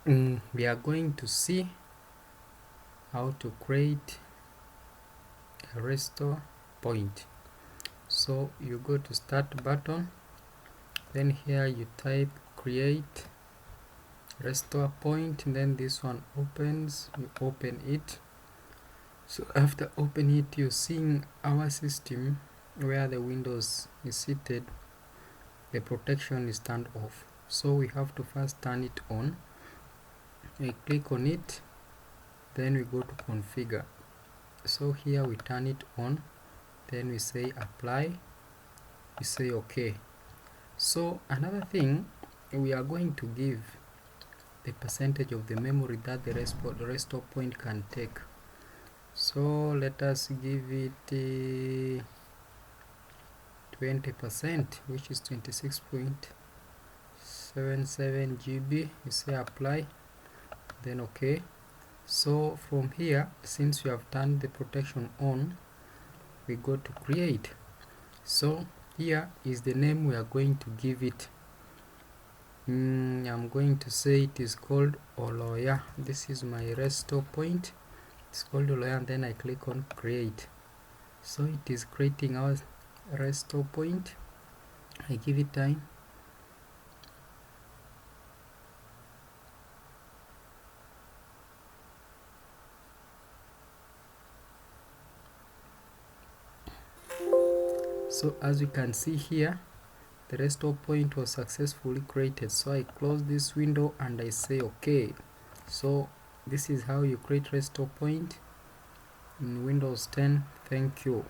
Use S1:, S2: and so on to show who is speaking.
S1: We are going to see how to create a restore point. So you go to start button, then here you type create restore point, then this one opens, you open it. So after opening it, you're seeing our system where the Windows is seated, the protection is turned off. So we have to first turn it on. We click on it, then we go to configure. So here we turn it on, then we say apply, we say okay. So another thing, we are going to give the percentage of the memory that the restore point can take. So let us give it 20%, which is 26.77 GB. You say apply, then okay. So from here, since we have turned the protection on, we go to create. So here is the name we are going to give it. I'm going to say it is called Oloya. This is my restore point. It's called Oloya, and then I click on create. So it is creating our restore point. I give it time. So as you can see here, the restore point was successfully created. So I close this window and I say okay. So this is how you create restore point in Windows 10. Thank you.